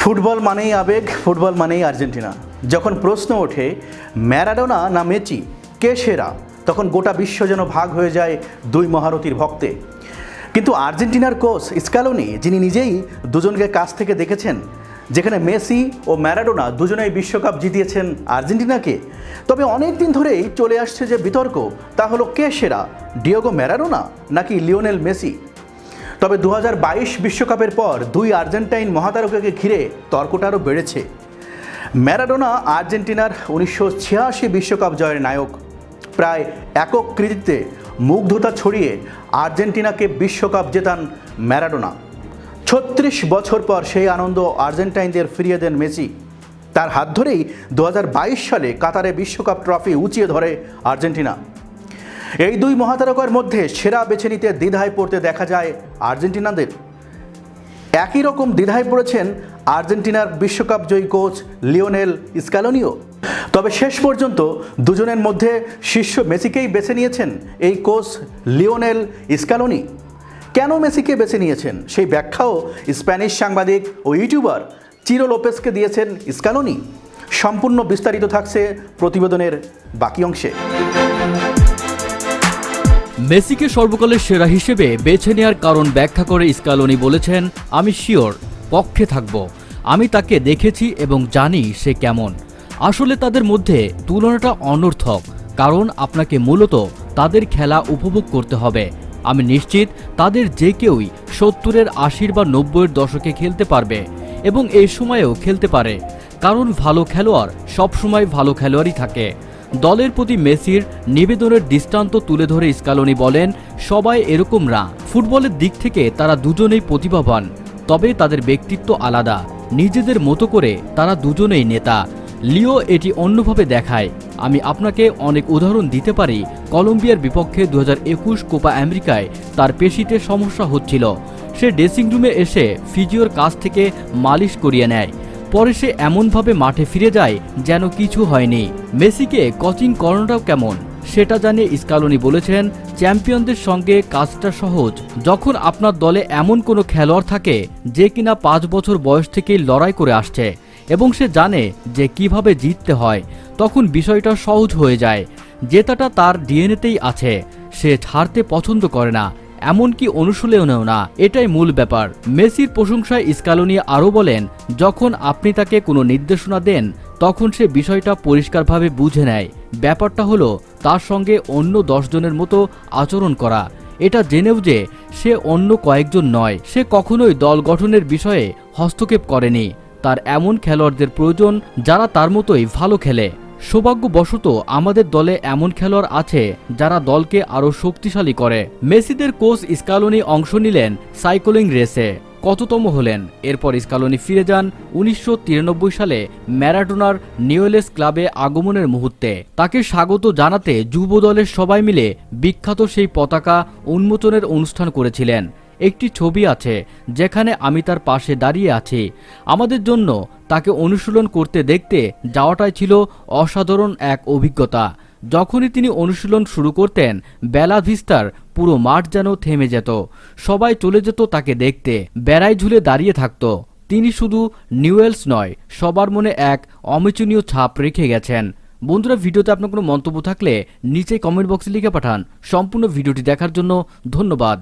Football মানেই আবেগ, football মানেই আর্জেন্টিনা। যখন প্রশ্ন ওঠে ম্যারাডোনা না মেসি কে সেরা, তখন গোটা বিশ্ব যেন ভাগ হয়ে যায় দুই মহারথীর ভক্তে। কিন্তু আর্জেন্টিনার কোচ স্ক্যালোনি, যিনি নিজেই দুজনকে কাছ থেকে দেখেছেন, যেখানে মেসি ও ম্যারাডোনা দুজনেই বিশ্বকাপ জিতিয়েছেন আর্জেন্টিনাকে, তবে অনেক দিন ধরেই চলে আসছে যে বিতর্ক, তা হলো কে সেরা, ডিয়েগো ম্যারাডোনা নাকি লিওনেল মেসি। তবে 2022 বিশ্বকাপের পর দুই আর্জেন্টাইন মহাতারকাকে ঘিরে তর্কটা আরও বেড়েছে। ম্যারাডোনা আর্জেন্টিনার 1986 বিশ্বকাপ জয়ের নায়ক। প্রায় একক কৃতিত্বে মুগ্ধতা ছড়িয়ে আর্জেন্টিনাকে বিশ্বকাপ জেতান ম্যারাডোনা। 36 বছর পর সেই আনন্দ আর্জেন্টাইনদের ফিরিয়ে দেন মেসি। তার হাত ধরেই 2022 সালে কাতারে বিশ্বকাপ ট্রফি উঁচিয়ে ধরে আর্জেন্টিনা। এই দুই মহাতারকার মধ্যে সেরা বেছে নিতে দ্বিধায় পড়তে দেখা যায় আর্জেন্টিনাদের। একই রকম দ্বিধায় পড়েছেন আর্জেন্টিনার বিশ্বকাপ জয়ী কোচ লিওনেল স্ক্যালোনিও। তবে শেষ পর্যন্ত দুজনের মধ্যে শীর্ষ মেসিকেই বেছে নিয়েছেন এই কোচ লিওনেল স্ক্যালোনি। কেন মেসিকে বেছে নিয়েছেন সেই ব্যাখ্যাও স্প্যানিশ সাংবাদিক ও ইউটিউবার চিরো লোপেসকে দিয়েছেন স্ক্যালোনি। সম্পূর্ণ বিস্তারিত থাকছে প্রতিবেদনের বাকি অংশে। মেসিকে সর্বকালের সেরা হিসেবে বেছে নেওয়ার কারণ ব্যাখ্যা করে স্ক্যালোনি বলেছেন, আমি শিওর পক্ষে থাকব। আমি তাকে দেখেছি এবং জানি সে কেমন। আসলে তাদের মধ্যে তুলনাটা অনর্থক, কারণ আপনাকে মূলত তাদের খেলা উপভোগ করতে হবে। আমি নিশ্চিত তাদের যে কেউই 70-এর 80-এর বা 90-এর দশকে খেলতে পারবে এবং এই সময়েও খেলতে পারে, কারণ ভালো খেলোয়াড় সবসময় ভালো খেলোয়াড়ই থাকে। দলের প্রতি মেসির নিবেদনের দৃষ্টান্ত তুলে ধরে স্ক্যালোনি বলেন, সবাই এরকম না। ফুটবলের দিক থেকে তারা দুজনেই প্রতিভাবান, তবে তাদের ব্যক্তিত্ব আলাদা। নিজেদের মতো করে তারা দুজনেই নেতা। লিও এটি অন্যভাবে দেখায়। আমি আপনাকে অনেক উদাহরণ দিতে পারি। কলম্বিয়ার বিপক্ষে 2021 কোপা আমেরিকায় তার পেশিতে সমস্যা হচ্ছিল। সে ড্রেসিং রুমে এসে ফিজিওর কাছ থেকে মালিশ করিয়ে নেয়। পরে সে এমনভাবে মাঠে ফিরে যায় যেন কিছু হয়নি। মেসিকে কোচিং করানোটাও কেমন সেটা জানিয়ে স্ক্যালোনি বলেছেন, চ্যাম্পিয়নদের সঙ্গে কাজটা সহজ। যখন আপনার দলে এমন কোনো খেলোয়াড় থাকে যে কিনা 5 বছর বয়স থেকেই লড়াই করে আসছে এবং সে জানে যে কিভাবে জিততে হয়, তখন বিষয়টা সহজ হয়ে যায়। জেতাটা তার ডিএনএতেই আছে। সে হারতে পছন্দ করে না, এমনকি অনুশীলনেও না। এটাই মূল ব্যাপার। মেসির প্রশংসায় স্ক্যালোনি আরও বলেন, যখন আপনি তাকে কোনো নির্দেশনা দেন তখন সে বিষয়টা পরিষ্কারভাবে বুঝে নেয়। ব্যাপারটা হলো তার সঙ্গে অন্য 10 জনের মতো আচরণ করা। এটা জেনেও যে সে অন্য কয়েকজন নয়। সে কখনোই দল গঠনের বিষয়ে হস্তক্ষেপ করেনি। তার এমন খেলোয়াড়দের প্রয়োজন যারা তার মতোই ভালো খেলে। সৌভাগ্যবশত আমাদের দলে এমন খেলোয়াড় আছে যারা দলকে আরও শক্তিশালী করে। মেসিদের কোচ স্ক্যালোনি অংশ নিলেন সাইক্লিং রেসে। কততম হলেন? এরপর স্ক্যালোনি ফিরে যান 1993 সালে ম্যারাডোনার নিউয়েলস ক্লাবে আগমনের মুহূর্তে। তাকে স্বাগত জানাতে যুব দলের সবাই মিলে বিখ্যাত সেই পতাকা উন্মোচনের অনুষ্ঠান করেছিলেন। একটি ছবি আছে যেখানে আমি তার পাশে দাঁড়িয়ে আছি। আমাদের জন্য তাকে অনুশীলন করতে দেখতে যাওয়াটাই ছিল অসাধারণ এক অভিজ্ঞতা। যখনই তিনি অনুশীলন শুরু করতেন, বেলা ভিস্তার পুরো মাঠ যেন থেমে যেত। সবাই চলে যেত তাকে দেখতে, বেড়ায় ঝুলে দাঁড়িয়ে থাকত। তিনি শুধু নিউয়েলস নয়, সবার মনে এক অমিচনীয় ছাপ রেখে গেছেন। বন্ধুরা, ভিডিওতে আপনার কোনো মন্তব্য থাকলে নিচে কমেন্ট বক্সে লিখে পাঠান। সম্পূর্ণ ভিডিওটি দেখার জন্য ধন্যবাদ।